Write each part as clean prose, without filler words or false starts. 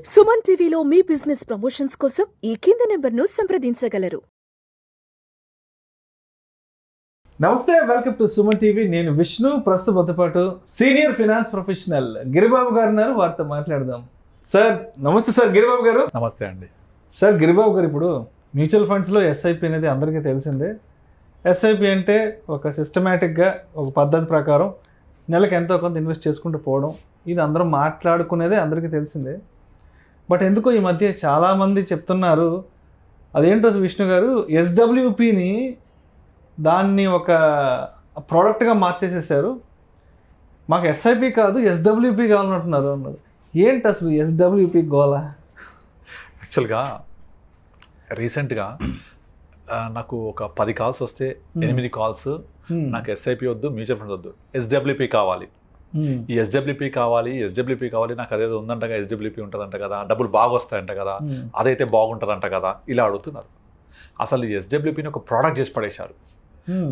సుమన్ టీవీలో మీ business promotions కోసం ఈ కింది నెంబర్ను సంప్రదించగలరు. నమస్తే, వెల్కమ్ టు సుమన్ టీవీ. నేను విష్ణు. ప్రస్తుతంతో పాటు సీనియర్ ఫైనాన్స్ ప్రొఫెషనల్ గిరిబాబు గారు ఉన్నారు. వారితో మాట్లాడదాం. సార్ నమస్తే. సార్ గిరిబాబు గారు నమస్తే అండి. సార్ గిరిబాబు గారు, ఇప్పుడు మ్యూచువల్ ఫండ్స్లో ఎస్ఐపి అనేది అందరికీ తెలిసిందే. ఎస్ఐపి అంటే ఒక సిస్టమేటిక్గా ఒక పద్ధతి ప్రకారం నెలకు ఎంతో కొంత ఇన్వెస్ట్ చేసుకుంటూ పోవడం. ఇది అందరూ మాట్లాడుకునేదే, అందరికీ తెలిసిందే. బట్ ఎందుకో ఈ మధ్య చాలామంది చెప్తున్నారు, అదేంటో విష్ణు గారు, ఎస్డబ్ల్యూపిని దాన్ని ఒక ప్రోడక్ట్గా మార్చేసేసారు. మాకు ఎస్ఐపి కాదు ఎస్డబ్ల్యూపి కావాలంటున్నారు అన్నారు. ఏంటి అసలు ఎస్డబ్ల్యూపి గోలా? యాక్చువల్గా రీసెంట్గా నాకు ఒక 10 కాల్స్ వస్తే 8 కాల్స్ నాకు ఎస్ఐపి వద్దు, మ్యూచువల్ ఫండ్స్ వద్దు, ఎస్డబ్ల్యూపి కావాలి. ఈ ఎస్డబ్ల్యూపీ కావాలి, నాకు అదేదో ఉందంట, ఎస్డబ్ల్యూపీ ఉంటుందంట కదా, డబ్బులు బాగా వస్తాయంట కదా, అదైతే బాగుంటుందంట కదా, ఇలా అడుగుతున్నారు. అసలు ఈ ఎస్డబ్ల్యూపీని ఒక ప్రోడక్ట్ చేసి పడేశారు.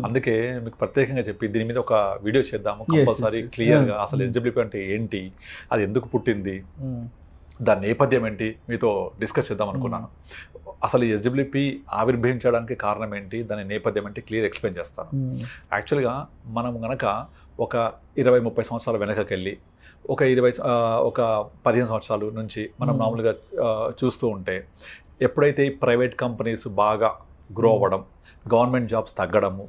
అందుకే మీకు ప్రత్యేకంగా చెప్పి దీని మీద ఒక వీడియో చేద్దాము కంపల్సరీ క్లియర్గా. అసలు ఎస్డబ్ల్యూపీ అంటే ఏంటి, అది ఎందుకు పుట్టింది, దాని నేపథ్యం ఏంటి, మీతో డిస్కస్ చేద్దాం అనుకున్నాను. అసలు ఈ ఎస్డబ్ల్యూపీ ఆవిర్భవించడానికి కారణం ఏంటి, దాని నేపథ్యం ఏంటి క్లియర్ ఎక్స్ప్లెయిన్ చేస్తాను. యాక్చువల్గా మనం కనుక ఒక 20-30 సంవత్సరాల వెనకకి వెళ్ళి ఒక 15 సంవత్సరాల నుంచి మనం మామూలుగా చూస్తూ ఉంటే, ఎప్పుడైతే ఈ ప్రైవేట్ కంపెనీస్ బాగా గ్రో అవ్వడం, గవర్నమెంట్ జాబ్స్ తగ్గడము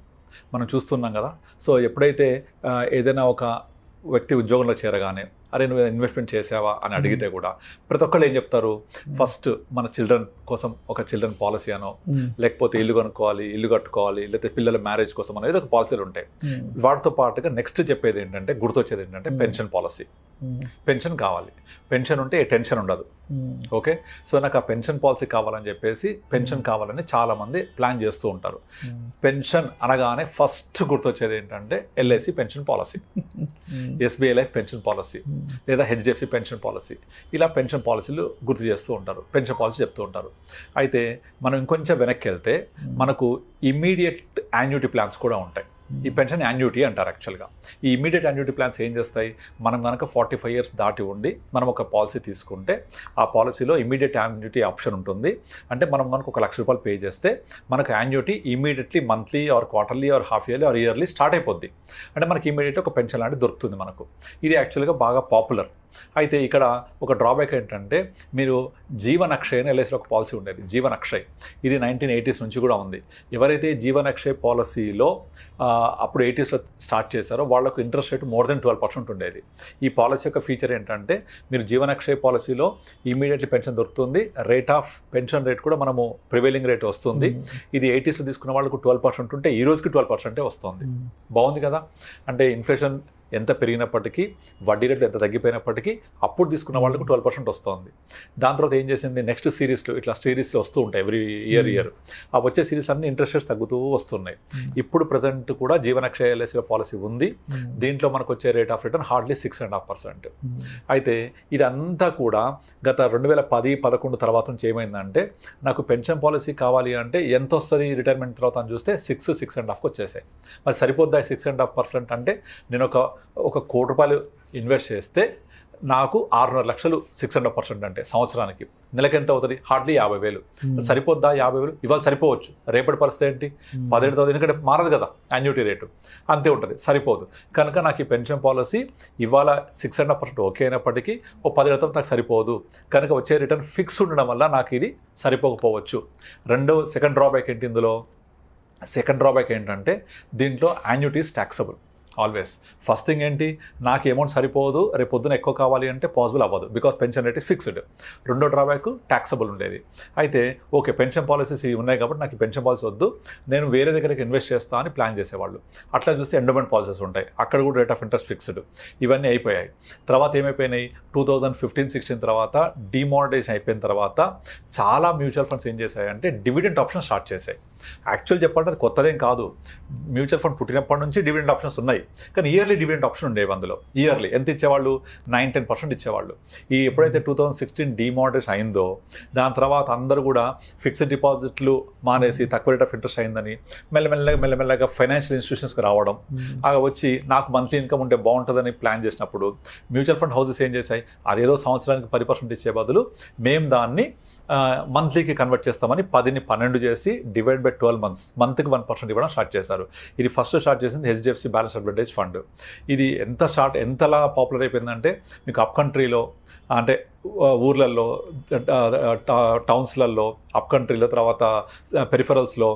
మనం చూస్తున్నాం కదా. సో ఎప్పుడైతే ఏదైనా ఒక వ్యక్తి ఉద్యోగంలో చేరగానే, అరే నువ్వు ఇన్వెస్ట్మెంట్ చేసావా అని అడిగితే కూడా ప్రతి ఒక్కళ్ళు ఏం చెప్తారు, ఫస్ట్ మన చిల్డ్రన్ కోసం ఒక చిల్డ్రన్ పాలసీ అనో, లేకపోతే ఇల్లు కొనుక్కోవాలి, ఇల్లు కట్టుకోవాలి, లేకపోతే పిల్లల మ్యారేజ్ కోసం అనేది ఒక పాలసీలు ఉంటాయి. వాటితో పాటుగా నెక్స్ట్ చెప్పేది ఏంటంటే, గుర్తొచ్చేది ఏంటంటే పెన్షన్ పాలసీ. పెన్షన్ కావాలి, పెన్షన్ ఉంటే టెన్షన్ ఉండదు. ఓకే, సో నాకు ఆ పెన్షన్ పాలసీ కావాలని చెప్పేసి పెన్షన్ కావాలని చాలామంది ప్లాన్ చేస్తూ ఉంటారు. పెన్షన్ అనగానే ఫస్ట్ గుర్తొచ్చేది ఏంటంటే LIC pension policy, SBI life pension policy, లేదా హెచ్డిఎఫ్సి పెన్షన్ పాలసీ. ఇలా పెన్షన్ పాలసీలు గుర్తు చేస్తూ ఉంటారు, పెన్షన్ పాలసీ చెప్తూ ఉంటారు. అయితే మనం ఇంకొంచెం వెనక్కి వెళ్తే మనకు ఇమ్మీడియట్ యాన్యుటీ ప్లాన్స్ కూడా ఉంటాయి. ఈ పెన్షన్ యాన్యుటీ అంటారు. యాక్చువల్గా ఈ ఇమీడియట్ యాన్యుటీ ప్లాన్స్ ఏం చేస్తాయి, మనం కనుక 45 ఇయర్స్ దాటి ఉండి మనం ఒక పాలసీ తీసుకుంటే, ఆ పాలసీలో ఇమీడియట్ యాన్యుటీ ఆప్షన్ ఉంటుంది. అంటే మనం కనుక ₹1,00,000 పే చేస్తే మనకు annuity immediately monthly or quarterly or half yearly or yearly start అయిపోద్ది. అంటే మనకి ఇమీడియట్గా ఒక పెన్షన్ లాంటిది దొరుకుతుంది మనకు. ఇది యాక్చువల్గా బాగా పాపులర్. అయితే ఇక్కడ ఒక డ్రాబ్యాక్ ఏంటంటే, మీరు జీవన్ అక్షయ్ అని ఎల్ఐసిలో ఒక పాలసీ ఉండేది, జీవన్ అక్షయ్. ఇది 1980s నుంచి కూడా ఉంది. ఎవరైతే జీవన్ అక్షయ్ పాలసీలో అప్పుడు 80sలో స్టార్ట్ చేశారో వాళ్ళకు ఇంట్రెస్ట్ రేట్ మోర్ దెన్ 12% ఉండేది. ఈ పాలసీ యొక్క ఫీచర్ ఏంటంటే, మీరు జీవన్ అక్షయ్ పాలసీలో ఇమీడియట్లీ పెన్షన్ దొరుకుతుంది, రేట్ ఆఫ్ పెన్షన్ రేట్ కూడా మనము ప్రివైలింగ్ రేట్ వస్తుంది. ఇది 80sలో తీసుకున్న వాళ్ళకు 12% ఉంటే ఈ రోజుకి 12% వస్తుంది. బాగుంది కదా. అంటే ఇన్ఫ్లేషన్ ఎంత పెరిగినప్పటికీ, వడ్డీ రేట్లు ఎంత తగ్గిపోయినప్పటికీ అప్పుడు తీసుకున్న వాళ్ళకు 12% వస్తుంది. దాని తర్వాత ఏం చేసింది, నెక్స్ట్ సిరీస్లో ఇట్లా సిరీస్లో వస్తూ ఉంటాయి ఎవ్రీ ఇయర్. ఆ వచ్చే సిరీస్ అన్ని ఇంట్రెస్ట్ రేట్స్ తగ్గుతూ వస్తున్నాయి. ఇప్పుడు ప్రజెంట్ కూడా జీవనక్షయ ఎల్ఐసి పాలసీ ఉంది. దీంట్లో మనకు వచ్చే రేట్ ఆఫ్ రిటర్న్ హార్డ్లీ 6.5%. అయితే ఇదంతా కూడా గత 2010-11 తర్వాత నుంచి ఏమైందంటే, నాకు పెన్షన్ పాలసీ కావాలి అంటే ఎంత వస్తుంది రిటైర్మెంట్ తర్వాత అని చూస్తే 6.5కి వచ్చేసాయి. మరి సరిపోద్దా 6.5% అంటే, నేను ఒక ₹1,00,00,000 ఇన్వెస్ట్ చేస్తే నాకు 6.5 లక్షలు 6.5% అంటే సంవత్సరానికి నెలకి ఎంత అవుతుంది, హార్డ్లీ 50,000. సరిపోద్దా 50,000? ఇవాళ సరిపోవచ్చు, రేపటి పరిస్థితి ఏంటి 17,000, ఎందుకంటే మారదు కదా యాన్యుటీ రేటు, అంతే ఉంటుంది, సరిపోదు. కనుక నాకు ఈ పెన్షన్ పాలసీ ఇవాళ 6.5% ఓకే అయినప్పటికీ ఓ 10,000 నాకు సరిపోదు. కనుక వచ్చే రిటర్న్ ఫిక్స్ ఉండడం వల్ల నాకు ఇది సరిపోకపోవచ్చు. సెకండ్ డ్రాబ్యాక్ ఏంటి ఇందులో, సెకండ్ డ్రాబ్యాక్ ఏంటంటే, దీంట్లో యాన్యుటీస్ ట్యాక్సబుల్ ఆల్వేస్. ఫస్ట్ థింగ్ ఏంటి, నాకు అమౌంట్ సరిపోదు, రేపు పొద్దున ఎక్కువ కావాలి అంటే పాసిబుల్ అవ్వదు, because pension rate is fixed. రెండో డ్రాబ్యాక్ ట్యాక్సబుల్ ఉండేది. అయితే ఓకే, పెన్షన్ పాలసీస్ ఉన్నాయి కాబట్టి నాకు ఈ పెన్షన్ పాలసీ వద్దు, నేను వేరే దగ్గరికి ఇన్వెస్ట్ చేస్తా అని ప్లాన్ చేసేవాళ్ళు. అట్లా చూస్తే ఎండోమెంట్ పాలసీస్ ఉంటాయి, అక్కడ కూడా రేట్ ఆఫ్ ఇంట్రెస్ట్ ఫిక్స్డ్. ఇవన్నీ అయిపోయాయి. తర్వాత ఏమైపోయినాయి, 2015-16 తర్వాత డిమానిటైజేషన్ అయిపోయిన తర్వాత చాలా మ్యూచువల్ ఫండ్స్ ఏం చేశాయంటే డివిడెంట్ ఆప్షన్ స్టార్ట్ చేశాయి. యాక్చువల్ చెప్పాలంటే అది కొత్తదేం కాదు, మ్యూచువల్ ఫండ్ పుట్టినప్పటి నుంచి డివిడెంట్ ఆప్షన్స్ ఉన్నాయి. కానీ ఇయర్లీ డివిడెండ్ ఆప్షన్ ఉండేవి అందులో. ఇయర్లీ ఎంత ఇచ్చేవాళ్ళు? 9-10% ఇచ్చేవాళ్ళు. ఈ ఎప్పుడైతే 2016 డిమానిటైజేషన్ అయిందో దాని తర్వాత అందరూ కూడా ఫిక్స్డ్ డిపాజిట్లు మానేసి తక్కువ రేట్ ఆఫ్ ఇంట్రెస్ట్ అయిందని మెల్లమెల్లగా ఫైనాన్షియల్ ఇన్స్టిట్యూషన్స్కి రావడం, వచ్చి నాకు మంత్లీ ఇన్కమ్ ఉంటే బాగుంటుందని ప్లాన్ చేసినప్పుడు మ్యూచువల్ ఫండ్ హౌసెస్ ఏం చేశాయి, అదేదో సంవత్సరానికి 10% ఇచ్చే బదులు మేము దాన్ని మంత్లీకి కన్వర్ట్ చేస్తామని 10ని 12 చేసి డివైడ్ బై 12 months మంత్కి 1% ఇవ్వడం స్టార్ట్ చేశారు. ఇది ఫస్ట్ స్టార్ట్ చేసింది హెచ్డిఎఫ్సి బ్యాలెన్స్ అడ్వాంటేజ్ ఫండ్. ఇది ఎంతలా పాపులర్ అయిపోయిందంటే మీకు అప్ కంట్రీలో అంటే ఊర్లలో టౌన్స్లలో అప్ కంట్రీలో తర్వాత పెరిఫరల్స్లో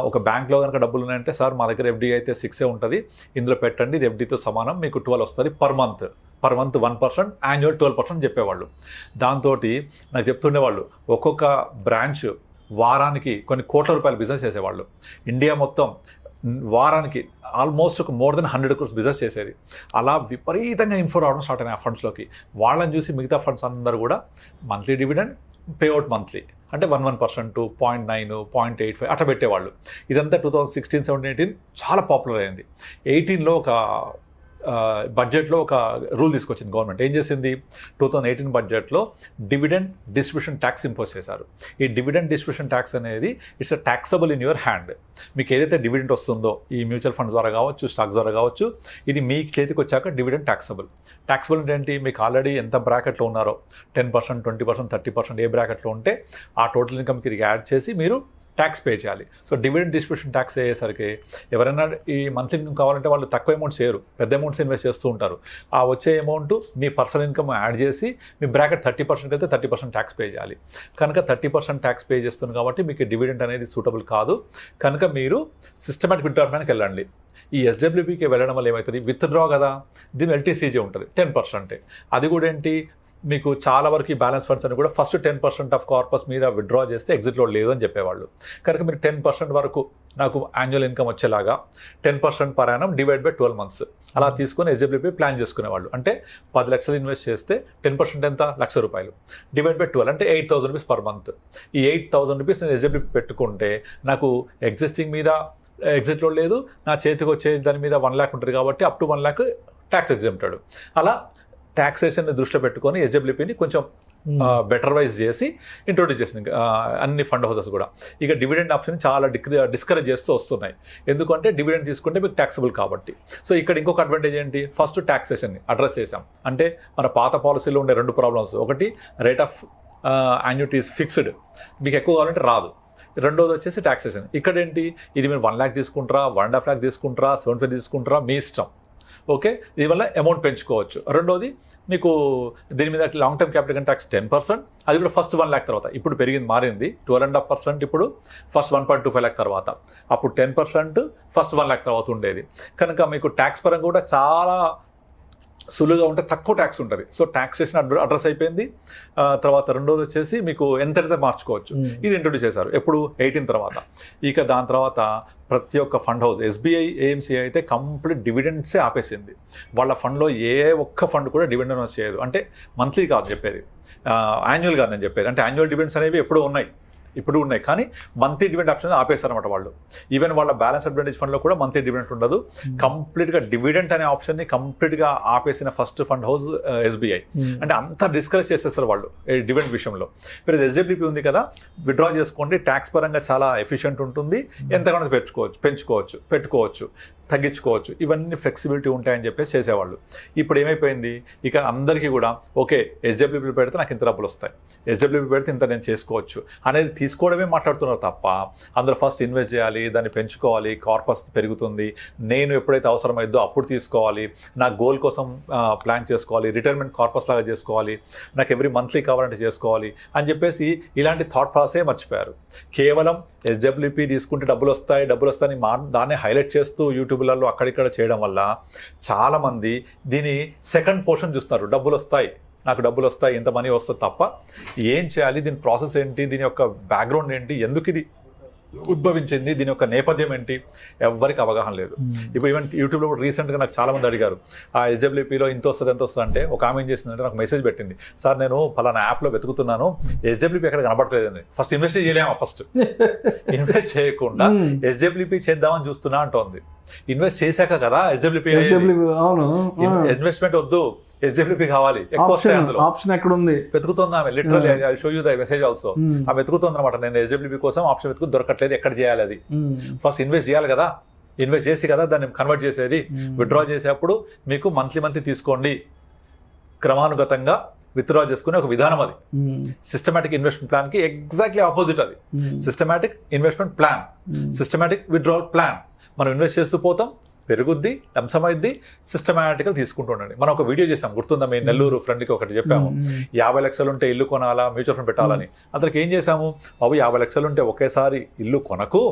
ఒక బ్యాంక్లో కనుక డబ్బులు ఉన్నాయంటే సార్ మా దగ్గర ఎఫ్డీ అయితే 6 ఉంటుంది, ఇందులో పెట్టండి, ఇది ఎఫ్డీతో సమానం, మీకు 12 వస్తుంది పర్ మంత్ 1%, యాన్యువల్ 12% చెప్పేవాళ్ళు. దాంతో నాకు చెప్తుండేవాళ్ళు ఒక్కొక్క బ్రాంచ్ వారానికి కొన్ని కోట్ల రూపాయల బిజినెస్ చేసేవాళ్ళు. ఇండియా మొత్తం వారానికి ఆల్మోస్ట్ ఒక more than 100 crores బిజినెస్ చేసేది. అలా విపరీతంగా ఇన్ఫో రావడం స్టార్ట్ అయినాయి ఆ ఫండ్స్లోకి. వాళ్ళని చూసి మిగతా ఫండ్స్ అందరూ కూడా మంత్లీ డివిడెండ్ పేఅవుట్ మంత్లీ అంటే 1% 0.9 0.85 అట్లా పెట్టేవాళ్ళు. ఇదంతా 2016, 17, 18 చాలా పాపులర్ అయింది. 18లో ఒక బడ్జెట్లో ఒక రూల్ తీసుకొచ్చింది గవర్నమెంట్. ఏం చేసింది, 2018 బడ్జెట్లో డివిడెండ్ డిస్ట్రిబ్యూషన్ ట్యాక్స్ ఇంపోజ్ చేశారు. ఈ డివిడెండ్ డిస్ట్రిబ్యూషన్ ట్యాక్స్ అనేది it's a taxable in your hand. మీకు ఏదైతే డివిడెండ్ వస్తుందో ఈ మ్యూచువల్ ఫండ్స్ ద్వారా కావచ్చు, స్టాక్స్ ద్వారా కావచ్చు, ఇది మీ చేతికి వచ్చాక డివిడెండ్ ట్యాక్సబుల్ అంటే ఏంటి, మీకు ఆల్రెడీ ఎంత బ్రాకెట్లో ఉన్నారో 10%, 20%, 30% ఏ బ్రాకెట్లో ఉంటే ఆ టోటల్ ఇన్కమ్కి ఇది యాడ్ చేసి మీరు ట్యాక్స్ పే చేయాలి. సో డివిడెండ్ డిస్ట్రిబ్యూషన్ ట్యాక్స్ అయ్యేసరికి ఎవరైనా ఈ మంత్లీ ఇన్కమ్ కావాలంటే వాళ్ళు తక్కువ అమౌంట్స్ చేయరు, పెద్ద అమౌంట్స్ ఇన్వెస్ట్ చేస్తూ ఉంటారు. ఆ వచ్చే అమౌంట్ మీ పర్సనల్ ఇన్కమ్ యాడ్ చేసి మీ బ్రాకెట్ 30% అయితే 30% ట్యాక్స్ పే చేయాలి. కనుక 30% ట్యాక్స్ పే చేస్తుంది కాబట్టి మీకు డివిడెండ్ అనేది సూటబుల్ కాదు. కనుక మీరు సిస్టమాటిక్ విత్డ్రాకి వెళ్ళండి. ఈ ఎస్డబ్ల్యూపీకి వెళ్ళడం వల్ల ఏమవుతుంది, విత్డ్రా కదా, దీని ఎల్టీసీజే ఉంటుంది 10%. అది కూడా ఏంటి, మీకు చాలా వరకు ఈ బ్యాలెన్స్ ఫండ్స్ అని కూడా ఫస్ట్ 10% ఆఫ్ కార్పస్ మీద విత్డ్రా చేస్తే ఎగ్జిట్లో లేదు అని చెప్పేవాళ్ళు. కనుక మీరు 10% వరకు నాకు యాన్యువల్ ఇన్కమ్ వచ్చేలాగా 10% per annum divide by 12 months అలా తీసుకొని ఎస్డబ్ల్యూపీ ప్లాన్ చేసుకునేవాళ్ళు. అంటే 10 లక్షలు ఇన్వెస్ట్ చేస్తే 10% ఎంత, ₹1,00,000 డివైడ్ బై 12 అంటే 8,000 రూపీస్ పర్ మంత్. ఈ 8,000 రూపీస్ నేను ఎస్డబ్ల్యూపీ పెట్టుకుంటే నాకు ఎగ్జిస్టింగ్ మీద ఎగ్జిట్లో లేదు, నా చేతికి వచ్చే దాని మీద 1 lakh ఉంటుంది కాబట్టి up to 1 lakh tax exempted. అలా ట్యాక్సేషన్ని దృష్టిలో పెట్టుకొని ఎస్డబ్ల్యూపీని కొంచెం బెటర్ వైజ్ చేసి ఇంట్రొడ్యూస్ చేసింది అన్ని ఫండ్ హౌసెస్ కూడా. ఇక డివిడెండ్ ఆప్షన్ చాలా డిస్కరేజ్ చేస్తూ వస్తున్నాయి. ఎందుకంటే డివిడెండ్ తీసుకుంటే మీకు ట్యాక్సబుల్ కాబట్టి. సో ఇక్కడ ఇంకొక అడ్వాంటేజ్ ఏంటి, ఫస్ట్ ట్యాక్సేషన్ని అడ్రస్ చేసాం. అంటే మన పాత పాలసీలో ఉండే 2 ప్రాబ్లమ్స్, ఒకటి రేట్ ఆఫ్ యాన్యుటీస్ ఫిక్స్డ్, మీకు ఎక్కువ కావాలంటే రాదు. రెండోది వచ్చేసి ట్యాక్సేషన్. ఇక్కడ ఏంటి, ఇది మీరు 1 lakh తీసుకుంటారా, 1.5 lakh తీసుకుంటారా, 75 తీసుకుంటారా, మీ ఇష్టం. ఓకే, దీనివల్ల అమౌంట్ పెంచుకోవచ్చు. రెండోది మీకు దీని మీద long term capital gain tax 10%, అది కూడా ఫస్ట్ 1 lakh తర్వాత. ఇప్పుడు మారింది 12.5%, ఇప్పుడు ఫస్ట్ 1.25 lakh తర్వాత. అప్పుడు 10% ఫస్ట్ 1 lakh తర్వాత ఉండేది. కనుక మీకు ట్యాక్స్ పరంగా కూడా చాలా సులువుగా ఉంటే తక్కువ ట్యాక్స్ ఉంటుంది. సో ట్యాక్సేషన్ అడ్రస్ అయిపోయింది. తర్వాత రెండోది వచ్చేసి మీకు ఎంతైతే మార్చుకోవచ్చు, ఇది ఇంట్రొడ్యూస్ చేశారు ఎప్పుడు 18 తర్వాత. ఇక దాని తర్వాత ప్రతి ఒక్క ఫండ్ హౌస్, ఎస్బీఐ, ఏఎంసీ అయితే కంప్లీట్ డివిడెండ్సే ఆపేసింది. వాళ్ళ ఫండ్లో ఏ ఒక్క ఫండ్ కూడా డివిడెండ్ అనౌన్స్ చేయదు. అంటే మంత్లీ కాదు చెప్పేది, యాన్యువల్ కాదు నేను చెప్పేది. అంటే యాన్యువల్ డివిడెండ్స్ అనేవి ఇప్పుడు ఉన్నాయి కానీ మంత్లీ డివిడెండ్ ఆప్షన్ ఆపేశారన్నమాట వాళ్ళు. ఈవెన్ వాళ్ళ బ్యాలెన్స్ అడ్వాంటేజ్ ఫండ్లో కూడా మంత్లీ డివిడెంట్ ఉండదు. కంప్లీట్గా డివిడెంట్ అనే ఆప్షన్ని కంప్లీట్గా ఆపేసిన ఫస్ట్ ఫండ్ హౌస్ ఎస్బీఐ. అంటే అంత డిస్కరేజ్ చేసేస్తారు వాళ్ళు డివిడెంట్ విషయంలో. మీరు ఎస్డబ్ల్యూపీ ఉంది కదా, విత్డ్రా చేసుకోండి, ట్యాక్స్ పరంగా చాలా ఎఫిషియెంట్ ఉంటుంది, ఎంతగానో పెంచుకోవచ్చు, పెట్టుకోవచ్చు, తగ్గించుకోవచ్చు, ఇవన్నీ ఫ్లెక్సిబిలిటీ ఉంటాయని చెప్పేసి చేసేవాళ్ళు. ఇప్పుడు ఏమైపోయింది, ఇక అందరికీ కూడా ఓకే ఎస్డబ్ల్యూపీ పెడితే నాకు ఇంత డబ్బులు వస్తాయి, ఎస్డబ్ల్యూపీ పెడితే ఇంత నేను చేసుకోవచ్చు అనేది తీసుకోవడమే మాట్లాడుతున్నారు తప్ప అందరూ ఫస్ట్ ఇన్వెస్ట్ చేయాలి, దాన్ని పెంచుకోవాలి, కార్పస్ పెరుగుతుంది, నేను ఎప్పుడైతే అవసరమైందో అప్పుడు తీసుకోవాలి, నా గోల్ కోసం ప్లాన్ చేసుకోవాలి, రిటైర్మెంట్ కార్పస్ లాగా చేసుకోవాలి, నాకు ఎవ్రీ మంత్లీ కావాలంటే చేసుకోవాలి అని చెప్పేసి ఇలాంటి థాట్ ప్రాసెసే మర్చిపోయారు. కేవలం ఎస్డబ్ల్యూపీ తీసుకుంటే డబ్బులు వస్తాయి దాన్ని హైలైట్ చేస్తూ యూట్యూబ్లలో అక్కడిక్కడ చేయడం వల్ల చాలామంది దీని సెకండ్ పోర్షన్ చూస్తున్నారు. నాకు డబ్బులు వస్తాయి, ఇంత మనీ వస్తుంది తప్ప ఏం చేయాలి, దీని ప్రాసెస్ ఏంటి, దీని యొక్క బ్యాక్గ్రౌండ్ ఏంటి, ఎందుకు ఇది ఉద్భవించింది, దీని యొక్క నేపథ్యం ఏంటి, ఎవరికి అవగాహన లేదు. ఇప్పుడు ఈవెన్ యూట్యూబ్లో కూడా రీసెంట్గా నాకు చాలా మంది అడిగారు, ఆ SWPలో ఇంత వస్తుంది ఎంత వస్తుంది అంటే, ఒక ఆమె ఏం చేసిందంటే నాకు మెసేజ్ పెట్టింది, సార్ నేను పలానా యాప్లో వెతుకుతున్నాను, SWP ఎక్కడ కనబడలేదండి. ఫస్ట్ ఇన్వెస్ట్ చేయలేమా, ఫస్ట్ ఇన్వెస్ట్ చేయకుండా SWP చేద్దామని చూస్తున్నా అంటోంది. ఇన్వెస్ట్ చేశాక కదా SWP, ఇన్వెస్ట్మెంట్ వద్దు, SWP కావాలి, ఎక్కువ వస్తాయి అందులో. ఆప్షన్ ఎక్కడ ఉంది వెతుకుతుంది ఆమె, literally I show you the message also. ఆమె వెతుకుతుంది అనమాట, నేను SWP కోసం ఆప్షన్ వెతుకు దొరకట్లేదు, ఎక్కడ చేయాలి అది. ఫస్ట్ ఇన్వెస్ట్ చేయాలి కదా, ఇన్వెస్ట్ చేసి కదా దాన్ని కన్వర్ట్ చేసేది. విత్డ్రా చేసేప్పుడు మీకు మంత్లీ తీసుకోండి, క్రమానుగతంగా విత్డ్రా చేసుకునే ఒక విధానం అది. సిస్టమాటిక్ ఇన్వెస్ట్మెంట్ ప్లాన్ కి ఎగ్జాక్ట్లీ ఆపోజిట్ అది. Systematic investment plan, systematic withdrawal plan. మనం ఇన్వెస్ట్ చేస్తూ పోతాం, పెరుగుద్ది, లంసమైద్ది, సిస్టమాటిక్గా తీసుకుంటూ ఉండండి. మనం ఒక వీడియో చేసాం, గుర్తుందా, మీ నెల్లూరు ఫ్రెండ్కి ఒకటి చెప్పాము, 50 లక్షలు ఉంటే ఇల్లు కొనాలా, మ్యూచువల్ ఫండ్ పెట్టాలని. అతనికి ఏం చేసాము, బాబు 50 లక్షలు ఉంటే ఒకేసారి ఇల్లు కొనకు,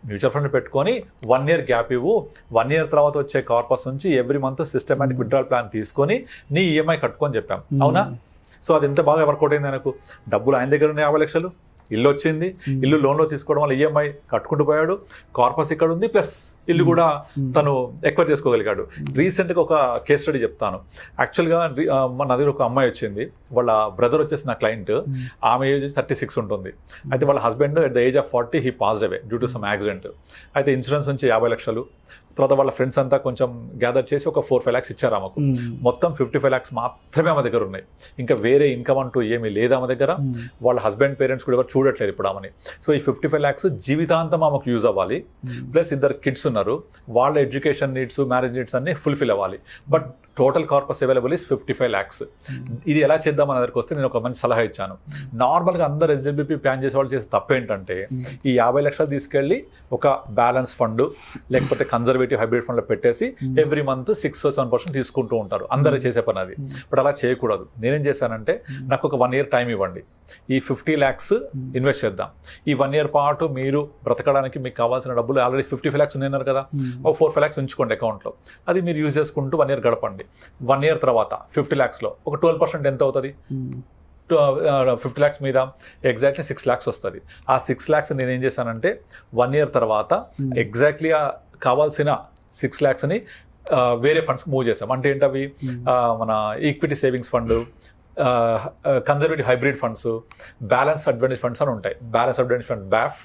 మ్యూచువల్ ఫండ్ పెట్టుకొని 1 year గ్యాప్ ఇవ్వు, 1 year తర్వాత వచ్చే కార్పస్ నుంచి every month systematic withdrawal plan తీసుకొని నీ EMI కట్టుకొని చెప్పాం. అవునా? సో అది ఎంత బాగా వర్కౌట్ అయింది ఆయనకు. డబ్బులు ఆయన దగ్గర ఉన్నాయి 50 లక్షలు, ఇల్లు వచ్చింది, ఇల్లు లోన్లో తీసుకోవడం వల్ల EMI కట్టుకుంటూ పోయాడు, కార్పస్ ఇక్కడ ఉంది, ప్లస్ ఇల్లు కూడా తను ఎక్వైర్ చేసుకోగలిగాడు. రీసెంట్గా ఒక కేస్ స్టడీ చెప్తాను. యాక్చువల్గా మన దగ్గర ఒక అమ్మాయి వచ్చింది, వాళ్ళ బ్రదర్ వచ్చేసి నా క్లయింట్, ఆమె ఏజ్ 36 ఉంటుంది. అయితే వాళ్ళ husband at the age of 40 he passed away due to some accident. అయితే ఇన్సూరెన్స్ నుంచి 50 లక్షలు, తర్వాత వాళ్ళ ఫ్రెండ్స్ అంతా కొంచెం గ్యాదర్ చేసి ఒక 4-5 lakhs ఇచ్చారు ఆమెకు. మొత్తం 55 lakhs మాత్రమే ఆమె దగ్గర ఉన్నాయి. ఇంకా వేరే ఇన్కమ్ అంటూ ఏమీ లేదు ఆమె దగ్గర. వాళ్ళ హస్బెండ్ పేరెంట్స్ కూడా ఎవరు చూడట్లేదు ఇప్పుడు ఆమెని. సో ఈ 55 lakhs జీవితాంతం ఆమెకు యూజ్ అవ్వాలి. ప్లస్ 2 kids ఉన్నారు, వాళ్ళ ఎడ్యుకేషన్ నీడ్స్, మ్యారేజ్ నీడ్స్ అన్ని ఫుల్ఫిల్ అవ్వాలి. But total corpus available is 55 lakhs. ఇది ఎలా చేద్దాం అనే దగ్గరికి వస్తే నేను ఒక మంచి సలహా ఇచ్చాను. నార్మల్గా అందరు SWP ప్లాన్ చేసే వాళ్ళు చేసే తప్పేంటంటే, ఈ 50 లక్షలు తీసుకెళ్ళి ఒక బ్యాలెన్స్ ఫండ్ లేకపోతే కన్జర్వేటివ్ హైబ్రిడ్ ఫండ్లో పెట్టేసి ఎవ్రీ మంత్ 6-7% తీసుకుంటూ ఉంటారు. అందరూ చేసే పని అది. బట్ అలా చేయకూడదు. నేనేం చేశానంటే, నాకు ఒక 1 year టైం ఇవ్వండి, ఈ 50 lakhs ఇన్వెస్ట్ చేద్దాం. ఈ 1 year పాటు మీరు బ్రతకడానికి మీకు కావాల్సిన డబ్బులు ఆల్రెడీ 55 lakhs ఉన్నారు కదా, ఒక 4-5 lakhs ఉంచుకోండి అకౌంట్లో. అది మీరు యూజ్ చేసుకుంటూ 1 year గడపండి. 1 year తర్వాత 50 lakhsలో ఒక 12% ఎంత అవుతుంది? 50 lakhs మీద ఎగ్జాక్ట్లీ 6 lakhs వస్తుంది. ఆ 6 lakhs నేను ఏం చేశానంటే 1 year తర్వాత ఎగ్జాక్ట్లీ కావాల్సిన 6 lakhsని వేరే ఫండ్స్ మూవ్ చేసాం. అంటే ఏంటవి, మన equity savings fund, conservative hybrid funds, balance advantage funds అని ఉంటాయి. Balance advantage fund BAF,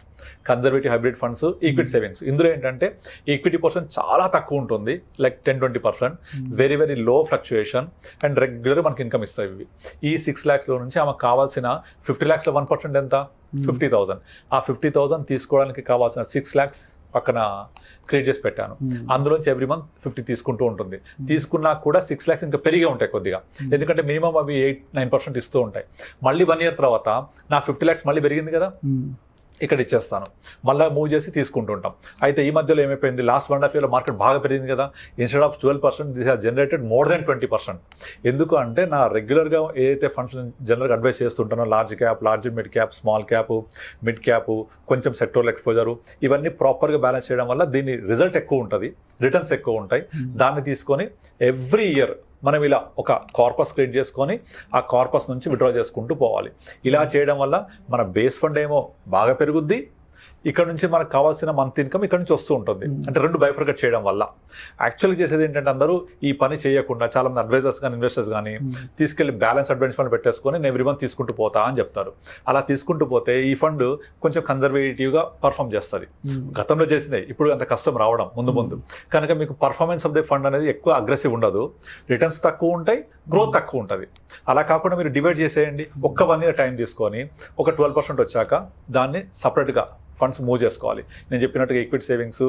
conservative hybrid funds, equity savings. ఇందులో ఏంటంటే ఈక్విటీ పర్సెంట్ చాలా తక్కువ ఉంటుంది, like 10-20%, very very low fluctuation and regular మనకి ఇన్కమ్ ఇస్తాయి ఇవి. ఈ 6 lakhsలో నుంచి ఆమెకు కావాల్సిన 50 lakhsలో 1% ఎంత? 50,000. ఆ 50,000 తీసుకోవడానికి కావాల్సిన 6 lakhs పక్కన క్రియేట్ చేసి పెట్టాను. అందులోంచి ఎవ్రీ మంత్ 50 తీసుకుంటూ ఉంటుంది. తీసుకున్నా కూడా 6 lakhs ఇంకా పెరిగే ఉంటాయి కొద్దిగా, ఎందుకంటే మినిమం అవి 8-9% ఇస్తూ ఉంటాయి. మళ్ళీ 1 year తర్వాత నా 50 lakhs మళ్ళీ పెరిగింది కదా, ఇక్కడ ఇచ్చేస్తాను, మళ్ళీ మూవ్ చేసి తీసుకుంటుంటాం. అయితే ఈ మధ్యలో ఏమైపోయింది, లాస్ట్ 1.5 yearలో మార్కెట్ బాగా పెరిగింది కదా, instead of 12% this has generated more than 20%. ఎందుకు అంటే నా రెగ్యులర్గా ఏదైతే ఫండ్స్ జనరల్గా అడ్వైస్ చేస్తుంటానో, large cap, large mid cap, small cap, mid cap, కొంచెం సెక్టోరల్ ఎక్స్పోజరు, ఇవన్నీ ప్రాపర్గా బ్యాలెన్స్ చేయడం వల్ల దీని రిజల్ట్ ఎక్కువ ఉంటుంది, రిటర్న్స్ ఎక్కువ ఉంటాయి. దాన్ని తీసుకొని ఎవ్రీ ఇయర్ మనం ఇలా ఒక కార్పస్ క్రియేట్ చేసుకొని ఆ కార్పస్ నుంచి విత్డ్రా చేసుకుంటూ పోవాలి. ఇలా చేయడం వల్ల మన బేస్ ఫండ్ ఏమో బాగా పెరుగుద్ది, ఇక్కడ నుంచి మనకు కావాల్సిన మంత్ ఇన్కమ్ ఇక్కడ నుంచి వస్తూ ఉంటుంది. అంటే 2 బైఫర్కేట్ చేయడం వల్ల. యాక్చువల్గా చేసేది ఏంటంటే, అందరూ ఈ పని చేయకుండా చాలామంది అడ్వైజర్స్ కానీ ఇన్వెస్టర్స్ కానీ తీసుకెళ్లి బ్యాలెన్స్ అడ్వాంటేజ్ ఫండ్ పెట్టేసుకొని నేను ఎవ్రీ మంత్ తీసుకుంటూ పోతా అని చెప్తారు. అలా తీసుకుంటూ పోతే ఈ ఫండ్ కొంచెం కన్జర్వేటివ్గా పర్ఫామ్ చేస్తుంది. గతంలో చేసిందే, ఇప్పుడు అంత కష్టం రావడం ముందు కనుక మీకు పర్ఫార్మెన్స్ ఆఫ్ ది ఫండ్ అనేది ఎక్కువ అగ్రెసివ్ ఉండదు, రిటర్న్స్ తక్కువ ఉంటాయి, గ్రోత్ తక్కువ ఉంటుంది. అలా కాకుండా మీరు డివైడ్ చేసేయండి. ఒక్క 1 year టైం తీసుకొని ఒక 12% వచ్చాక దాన్ని సపరేట్గా ఫండ్స్ మూవ్ చేసుకోవాలి. నేను చెప్పినట్టుగా ఈక్విటీ సేవింగ్స్,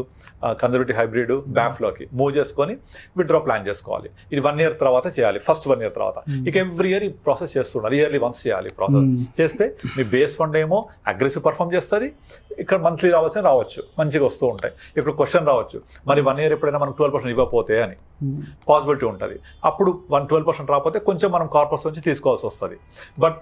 కన్జర్వేటివ్ హైబ్రిడ్, బ్యాఫ్లోకి మూవ్ చేసుకొని విత్డ్రా ప్లాన్ చేసుకోవాలి. ఇది 1 year తర్వాత చేయాలి, ఫస్ట్ 1 year తర్వాత. ఇక ఎవ్రీ ఇయర్ ఈ ప్రాసెస్ చేస్తున్నారు, ఇయర్లీ వన్స్ చేయాలి ప్రాసెస్. చేస్తే మీ బేస్ ఫండ్ ఏమో అగ్రెసివ్ పర్ఫామ్ చేస్తుంది, ఇక్కడ మంత్లీ రావచ్చు, మంచిగా వస్తూ ఉంటాయి. ఇప్పుడు క్వశ్చన్ రావచ్చు, మరి 1 year ఎప్పుడైనా మనం 12% ఇవ్వకపోతే అని పాసిబిలిటీ ఉంటుంది. అప్పుడు 12% రాకపోతే కొంచెం మనం కార్పస్ నుంచి తీసుకోవాల్సి వస్తుంది. బట్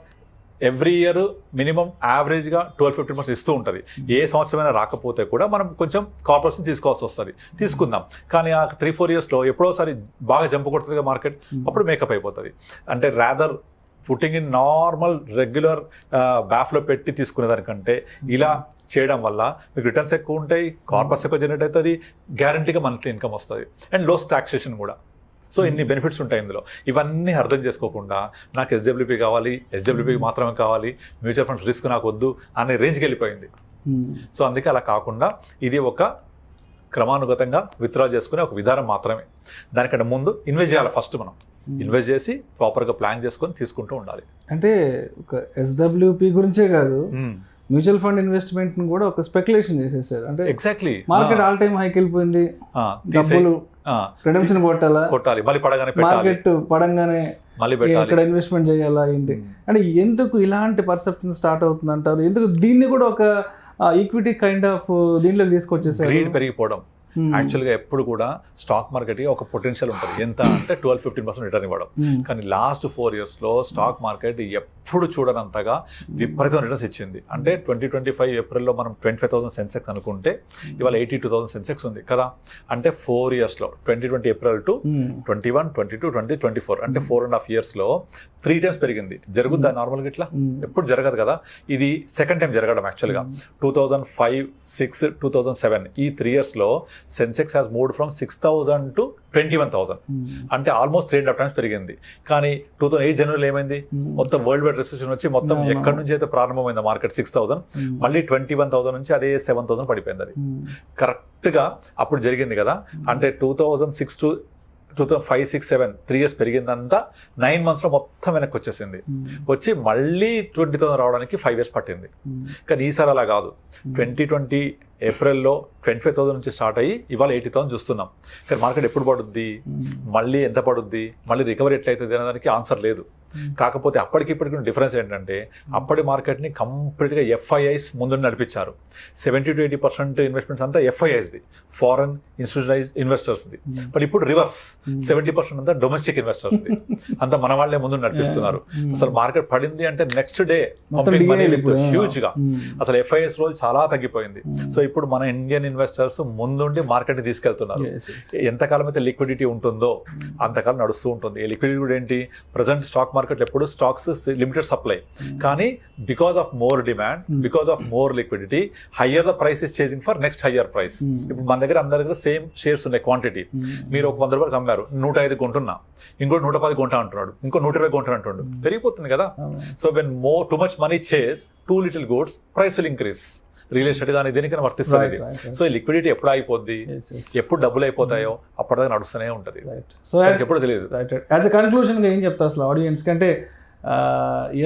ఎవ్రీ ఇయర్ మినిమం యావరేజ్గా 12-15% ఇస్తూ ఉంటుంది. ఏ సంవత్సరమైనా రాకపోతే కూడా మనం కొంచెం కార్పొరేషన్ తీసుకోవాల్సి వస్తుంది, తీసుకుందాం. కానీ ఆ 3-4 yearsలో ఎప్పుడోసారి బాగా జంప్ కొడుతుంది మార్కెట్, అప్పుడు మేకప్ అయిపోతుంది. అంటే rather putting in normal regular బ్యాఫ్లో పెట్టి తీసుకునే దానికంటే ఇలా చేయడం వల్ల మీకు రిటర్న్స్ ఎక్కువ ఉంటాయి, కార్పస్ ఎక్కువ జనరేట్ అవుతుంది, గ్యారంటీగా మంత్లీ ఇన్కమ్ వస్తుంది అండ్ లోస్ టాక్సేషన్ కూడా. సో ఇన్ని బెనిఫిట్స్ ఉంటాయి ఇందులో. ఇవన్నీ అర్థం చేసుకోకుండా నాకు ఎస్డబ్ల్యూపీ కావాలి, ఎస్డబ్ల్యూపీ మాత్రమే కావాలి, మ్యూచువల్ ఫండ్స్ రిస్క్ నాకు వద్దు అనే రేంజ్కి వెళ్ళిపోయింది. సో అందుకే అలా కాకుండా ఇది ఒక క్రమానుగతంగా విత్డ్రా చేసుకునే ఒక విధానం మాత్రమే. దానికంటే ముందు ఇన్వెస్ట్ చేయాలి. ఫస్ట్ మనం ఇన్వెస్ట్ చేసి ప్రాపర్గా ప్లాన్ చేసుకొని తీసుకుంటూ ఉండాలి. అంటే ఒక ఎస్డబ్ల్యూపీ గురించే కాదు, మ్యూచువల్ ఫండ్ ఇన్వెస్ట్మెంట్ కూడా ఒక స్పెక్యులేషన్ చేసేసారు. అంటే ఎగ్జాక్ట్లీ మార్కెట్ ఆల్ టైమ్ హైకి వెళ్ళిపోయింది, డబ్బులు రిడెంప్షన్ కొట్టాలి, మళ్ళీ పడగానే మార్కెట్ పడంగానే మళ్ళీ ఇక్కడ ఇన్వెస్ట్మెంట్ చేయాలా ఏంటి అంటే ఎందుకు ఇలాంటి పర్సెప్షన్ స్టార్ట్ అవుతుంది అంటారు? ఎందుకు దీన్ని కూడా ఒక ఈక్విటీ కైండ్ ఆఫ్ దీనిలో తీసుకొచ్చేసారు? గ్రీడ్ పెరిగిపోవడం. యాక్చువల్గా ఎప్పుడు కూడా స్టాక్ మార్కెట్కి ఒక పొటెన్షియల్ ఉంటుంది, ఎంత అంటే 12-15% రిటర్న్ ఇవ్వడం. కానీ లాస్ట్ 4 yearsలో స్టాక్ మార్కెట్ ఎప్పుడు చూడనంతగా విపరీతమైన రిటర్న్స్ ఇచ్చింది. అంటే 2025 ఏప్రిల్లో మనం 25,000 సెన్సెక్స్ అనుకుంటే ఇవాళ 82,000 సెన్సెక్స్ ఉంది కదా. అంటే 4 yearsలో 2020 ఏప్రిల్ టు 21, 22, 20, 24 అంటే 4.5 yearsలో 3 times పెరిగింది. జరుగుద్దా నార్మల్గా ఇట్లా? ఎప్పుడు జరగదు కదా. ఇది సెకండ్ టైం జరగడం. యాక్చువల్గా 2005, 6, 2007 ఈ 3 yearsలో Sensex has moved from 6,000 to 21,000 అంటే ఆల్మోస్ట్ 3.5 times పెరిగింది. కానీ 2008 జనవరిలో ఏమైంది? మొత్తం వరల్డ్ వైడ్ రిసెషన్ వచ్చి మొత్తం ఎక్కడి నుంచి అయితే ప్రారంభమైంది మార్కెట్ 6,000 మళ్ళీ 21,000 నుంచి అదే 7,000 పడిపోయింది. అది కరెక్ట్గా అప్పుడు జరిగింది కదా. అంటే 2006 to 2005, 6, 7 3 years పెరిగిందంతా 9 monthsలో మొత్తం వెనక్కి వచ్చేసింది. వచ్చి మళ్ళీ 20,000 రావడానికి 5 years పట్టింది. కానీ ఈసారి అలా కాదు. 2020 ఏప్రిల్లో 25,000 నుంచి స్టార్ట్ అయ్యి ఇవాళ 80,000 చూస్తున్నాం. కానీ మార్కెట్ ఎప్పుడు పడుద్ది, మళ్ళీ ఎంత పడుద్ది, మళ్ళీ రికవరీ ఎట్లయితుంది అనేదానికి ఆన్సర్ లేదు. కాకపోతే అప్పటికి ఇప్పటికి డిఫరెన్స్ ఏంటంటే అప్పటి మార్కెట్ని కంప్లీట్గా ఎఫ్ఐఐస్ ముందు నడిపించారు. 70-80% ఇన్వెస్ట్మెంట్స్ అంతా ఎఫ్ఐఐస్ది, ఫారెన్ ఇన్స్టిట్యూషనలైజ్డ్ ఇన్వెస్టర్స్ది. బట్ ఇప్పుడు రివర్స్, 70% అంతా డొమెస్టిక్ ఇన్వెస్టర్స్ది, అంతా మన వాళ్ళే ముందు నడిపిస్తున్నారు. అసలు మార్కెట్ పడింది అంటే నెక్స్ట్ డే పంపింగ్ మనీ హ్యూజ్గా, అసలు ఎఫ్ఐఐస్ రోల్ చాలా తగ్గిపోయింది. సో ఇప్పుడు మన ఇండియన్ ఇన్వెస్టర్స్ ముందుండి మార్కెట్ని తీసుకెళ్తున్నారు. ఎంతకాలం అయితే లిక్విడిటీ ఉంటుందో అంతకాలం నడుస్తూ ఉంటుంది. ఈ లిక్విడిటీ కూడా ఏంటి, ప్రజెంట్ స్టాక్ మార్కెట్లో ఎప్పుడు స్టాక్స్ లిమిటెడ్ సప్లై, కానీ because of more demand, because of more liquidity, higher the price is chasing for next higher price. ఇప్పుడు మన దగ్గర అందరి దగ్గర సేమ్ షేర్స్ ఉన్నాయి క్వాంటిటీ. మీరు ఒక 100 రూపాయలు అమ్మారు, 105 కొంటున్నా, ఇంకోటి 110 కొంటా అంటున్నాడు, ఇంకో 120 కొంటా అంటున్నాడు, పెరిగిపోతుంది కదా. So when more too much money chase too little goods, price will increase. Real estate కానీ దేనికైనా వర్తిస్తుంది. సో ఈ లిక్విడిటీ ఎప్పుడు అయిపోద్ది, ఎప్పుడు డబ్బులు అయిపోతాయో అప్పటిదాకా నడుస్తూనే ఉంటుంది. సో ఎప్పుడు తెలియదు. యాజ్ ఎ కన్క్లూజన్ ఏం చెప్తారు అసలు ఆడియన్స్ కంటే?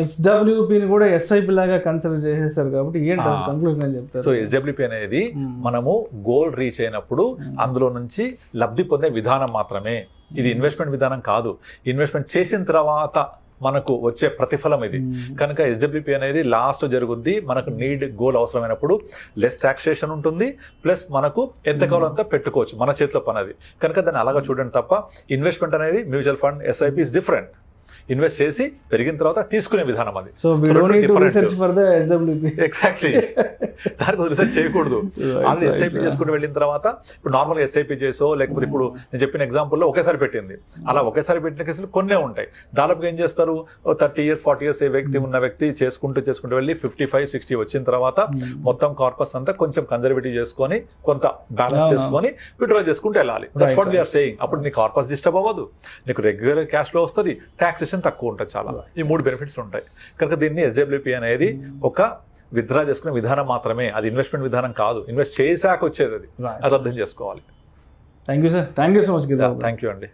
ఎస్డబ్ల్యూపీని కూడా ఎస్ఐపి లాగా కన్సిడర్ చేసేసారు కాబట్టి ఏంటి కన్క్లూజన్ అని చెప్తారు? సో ఎస్డబ్ల్యూపీ అనేది మనము గోల్ రీచ్ అయినప్పుడు అందులో నుంచి లబ్ధి పొందే విధానం మాత్రమే. ఇది ఇన్వెస్ట్మెంట్ విధానం కాదు. ఇన్వెస్ట్మెంట్ చేసిన తర్వాత మనకు వచ్చే ప్రతిఫలం ఇది. కనుక ఎస్డబ్ల్యూపీ అనేది లాస్ట్ జరుగుద్ది. మనకు నీడ్ గోల్ అవసరమైనప్పుడు లెస్ టాక్సేషన్ ఉంటుంది, ప్లస్ మనకు ఎంతకాలం అంతా పెట్టుకోవచ్చు, మన చేతిలో పని అది. కనుక దాన్ని అలాగా చూడండి తప్ప ఇన్వెస్ట్మెంట్ అనేది mutual fund, SIP is different. Invest చేసి పెరిగిన తర్వాత తీసుకునే విధానం అది. ఎగ్జాక్ట్లీ, దానికి రీసెర్చ్ చేయకూడదు. ఆల్రెడీ ఎస్ఐపి చేసుకుని వెళ్ళిన తర్వాత ఇప్పుడు నార్మల్గా ఎస్ఐపి చేసో లేకపోతే ఇప్పుడు నేను చెప్పిన ఎగ్జాంపుల్లో ఒకేసారి పెట్టింది, అలా ఒకేసారి పెట్టిన కేసులు కొన్నే ఉంటాయి. దాదాపుగా ఏం చేస్తారు, 30 years 40 years ఏ వ్యక్తి ఉన్న వ్యక్తి చేసుకుంటూ వెళ్ళి 55-60 వచ్చిన తర్వాత మొత్తం కార్పస్ అంతా కొంచెం కన్జర్వేటివ్ చేసుకొని కొంత బ్యాలెన్స్ చేసుకొని విత్డ్రా చేసుకుంటూ వెళ్ళాలి. That's what we are saying. అప్పుడు నీ కార్పస్ డిస్టర్బ్ అవ్వదు, నీకు రెగ్యులర్ క్యాష్ ఫ్లో వస్తుంది, టాక్సేషన్ తక్కువ ఉంటుంది. చాలా ఈ 3 బెనిఫిట్స్ ఉంటాయి. కనుక దీన్ని ఎస్డబ్ల్యూపీ అనేది ఒక విత్డ్రా చేసుకునే విధానం మాత్రమే, అది ఇన్వెస్ట్మెంట్ విధానం కాదు. ఇన్వెస్ట్ చేశాక వచ్చేది అది, అది అర్థం చేసుకోవాలి. Thank you sir, thank you so much. Thank you అండి.